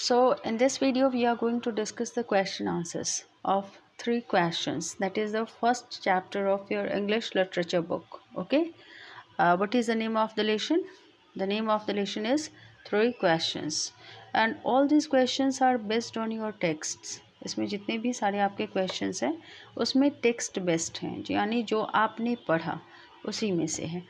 So in this video we are going to discuss the question answers of 3 questions. That is the first chapter of your English literature book. Okay. What is the name of the lesson? The name of the lesson is 3 questions, and all these questions are based on your texts. इसमें जितने भी सारे आपके questions हैं उसमें text based हैं, यानी जो आपने पढ़ा उसी में से है.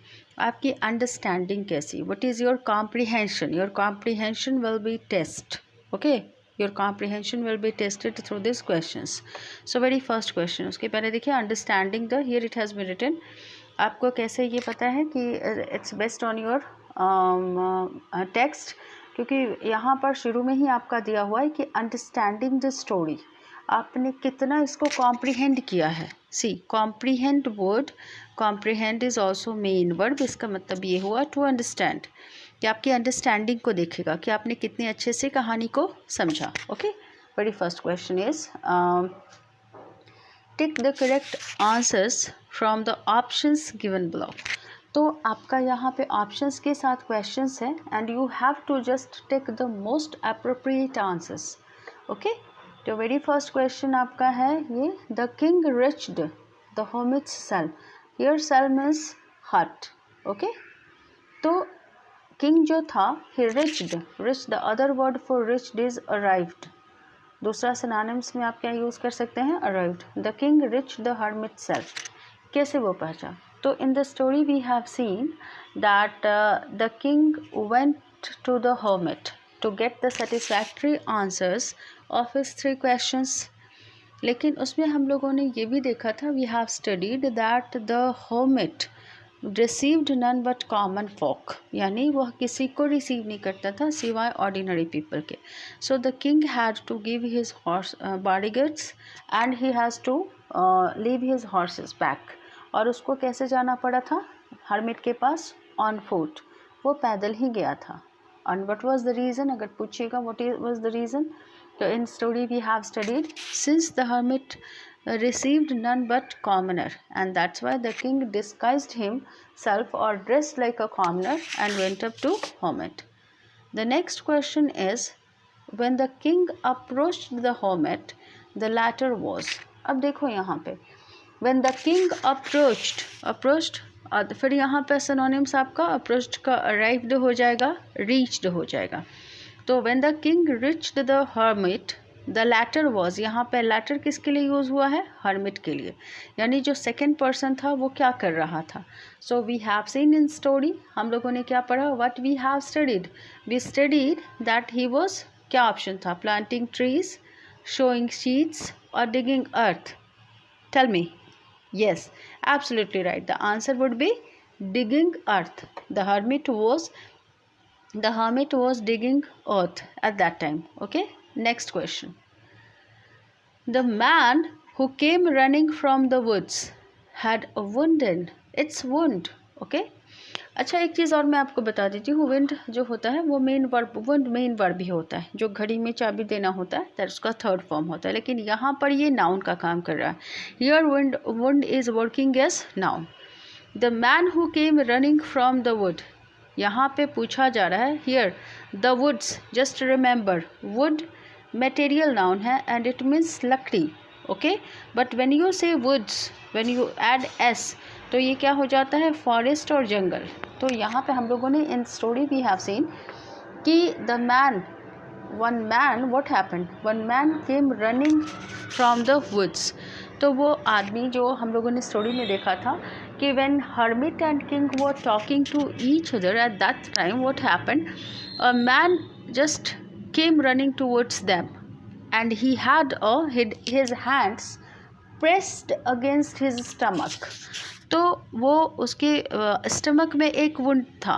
आपकी अंडरस्टैंडिंग कैसी, what is your comprehension will be test. Okay, your comprehension will be tested through this questions. So very first question, उसके पहले देखिए understanding the, here it has been written. आपको कैसे ये पता है कि it's based on your text, क्योंकि यहाँ पर शुरू में ही आपका दिया हुआ है कि अंडरस्टैंडिंग द स्टोरी, आपने कितना इसको कॉम्प्रीहेंड किया है. See comprehend word, comprehend is also main word. इसका मतलब ये हुआ टू अंडरस्टैंड, कि आपकी अंडरस्टैंडिंग को देखेगा कि आपने कितने अच्छे से कहानी को समझा. Okay, very first question is tick the correct answers from the options given below. तो आपका यहाँ पे ऑप्शंस के साथ क्वेश्चंस है and you have to just take the most appropriate answers. Okay, तो वेरी फर्स्ट क्वेश्चन आपका है ये, the king reached the hermit's cell. Here cell means hut. Okay, तो किंग जो था he reached, reach the other word for reached is arrived. दूसरा synonyms में आप क्या यूज़ कर सकते हैं, arrived. The king reach the hermit cell, कैसे वो पहुंचा. तो in the story we have seen that the king went to the hermit to get the satisfactory answers of his 3 questions. लेकिन उसमें हम लोगों ने ये भी देखा था, we have studied that the hermit received none but common folk, यानी वह किसी को रिसीव नहीं करता था सिवाय ऑर्डिनरी पीपल के. So the king had to give his horse bodyguards and he has to leave his horses back. और उसको कैसे जाना पड़ा था हर्मिट के पास, ऑन फुट, वो पैदल ही गया था. And what was the reason, अगर पूछिएगा व्हाट वाज द रीज़न, तो in story we have studied since the hermit received none but commoner, and that's why the king disguised himself or dressed like a commoner and went up to hermit. The next question is, when the king approached the hermit, the latter was. अब देखो यहाँ पे when the king approached फिर यहाँ पे synonyms आपका approached का arrived हो जाएगा, reached हो जाएगा. तो when the king reached the hermit, the latter was, यहाँ पे लैटर किसके लिए यूज़ हुआ है, हर्मिट के लिए, यानी जो सेकेंड पर्सन था वो क्या कर रहा था. So we have seen in story, हम लोगों ने क्या पढ़ा, what we have studied, we studied that he was, क्या ऑप्शन था, प्लांटिंग ट्रीज, शोइंग शीट्स और digging earth. Tell me. Yes, absolutely right, the answer would be digging earth. The hermit was digging earth at that time. Okay, next question. The man who came running from the woods had a wound in its wound. Okay, अच्छा एक चीज़ और मैं आपको बता देती हूँ, wind जो होता है वो main verb, wound main verb भी होता है, जो घड़ी में चाबी देना होता है दैट उसका थर्ड फॉर्म होता है, लेकिन यहाँ पर ये नाउन का काम कर रहा है. Here wound is working as noun. The man who came running from the wood, यहाँ पे पूछा जा रहा है, here the woods, just remember wood material noun है एंड इट मीन्स लकड़ी. Okay, but when you say woods, when you add S, तो ये क्या हो जाता है, फॉरेस्ट और जंगल. तो यहाँ पे हम लोगों ने in story we have seen कि the man, one man, what happened, one man came running from the woods. तो वो आदमी जो हम लोगों ने स्टोरी में देखा था कि when hermit and king were talking to each other at that time, what happened, a man just came running towards them and he had his hands pressed against his stomach. तो वो उसके stomach में एक wound था.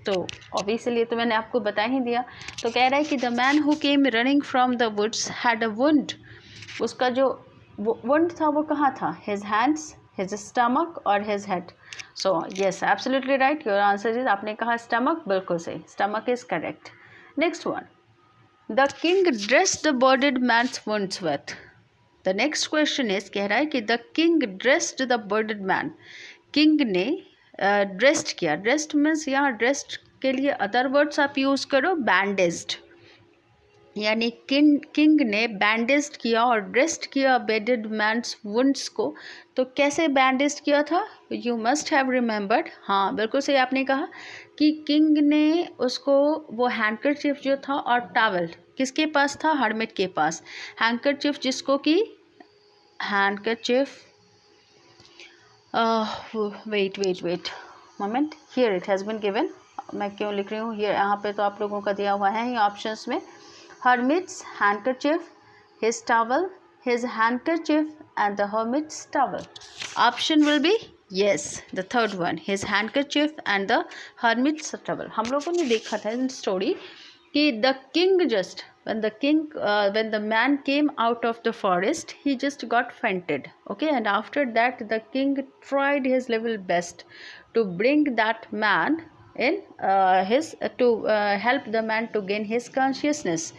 तो obviously तो मैंने आपको बता ही दिया. तो कह रहा है कि the man who came running from the woods had a wound. उसका जो वुंड था वो कहाँ था, his hands, his stomach or his head. So yes, absolutely right, your answer is, आपने कहा stomach, बिल्कुल सही, stomach is correct. Next one, the king dressed the bearded man's wounds with. The next question is, कह रहा है कि the king dressed the bearded man, king ने dressed किया. dressed means यहाँ dressed के लिए अदर वर्ड्स आप यूज़ करो, bandaged. यानी किंग ने बैंडेज किया और ड्रेस्ड किया बेडेड मैन्स वुंड्स को। तो कैसे बैंडेज किया था? यू मस्ट हैव रिमेंबर्ड, हाँ बिल्कुल सही आपने कहा कि किंग ने उसको वो हैंकरचिफ जो था और टावल किसके पास था? हर्मिट के पास। हैंकरचिफ जिसको कि handkerchief wait moment, here it has been given. मैं क्यों लिख रही हूँ हियर, यहाँ पे तो आप लोगों का दिया हुआ है ही ऑप्शंस में। Hermit's handkerchief, his towel, his handkerchief and the hermit's towel. Option will be yes, the third one, his handkerchief and the hermit's towel. हम लोगों ने देखा था in story कि the king just when the man came out of the forest, he just got fainted. Okay, and after that the king tried his level best to bring that man in to help the man to gain his consciousness.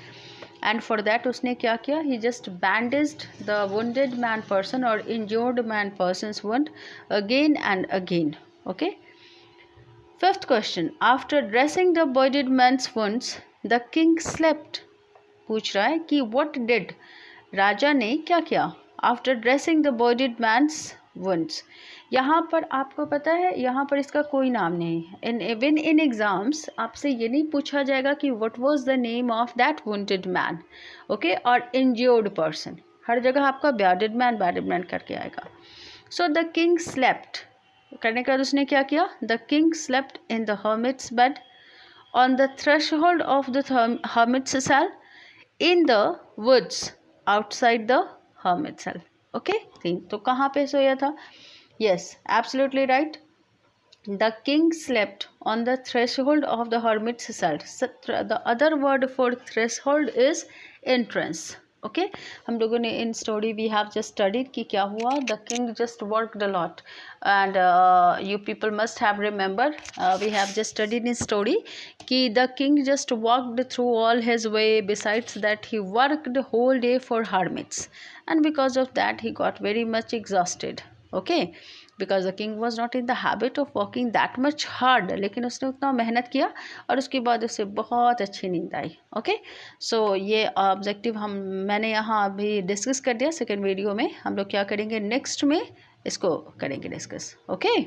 And for that उसने क्या किया? He just bandaged the wounded man person or injured man person's wound again and again. Okay. Fifth question. After dressing the wounded man's wounds, the king slept. पूछ रहा है कि what did, राजा ने क्या किया? After dressing the wounded man's wounds. यहाँ पर आपको पता है, यहाँ पर इसका कोई नाम नहीं है। इन एग्जाम्स आपसे ये नहीं पूछा जाएगा कि what was the name of that wounded man, okay, और इंज्योर्ड पर्सन। हर जगह आपका बैडेड मैन करके आएगा। सो द किंग स्लेप्ट करने के बाद उसने क्या किया? The king slept in the hermit's bed on the threshold of the hermit's cell in the woods outside the hermit cell. Okay, तो कहाँ पे सोया था? Yes, absolutely right. The king slept on the threshold of the hermit's cell. The other word for threshold is entrance. Okay, हम लोगों ने in story we have just studied कि क्या हुआ? The king just worked a lot, and you people must have remembered. We have just studied in story कि the king just walked through all his way. Besides that, he worked the whole day for hermits, and because of that, he got very much exhausted. Okay, because the king was not in the habit of working that much hard, लेकिन उसने उतना मेहनत किया और उसके बाद उसे बहुत अच्छी नींद आई। ओके, सो ये ऑब्जेक्टिव मैंने यहाँ अभी डिस्कस कर दिया। सेकेंड वीडियो में हम लोग क्या करेंगे, नेक्स्ट में इसको करेंगे डिस्कस। ओके।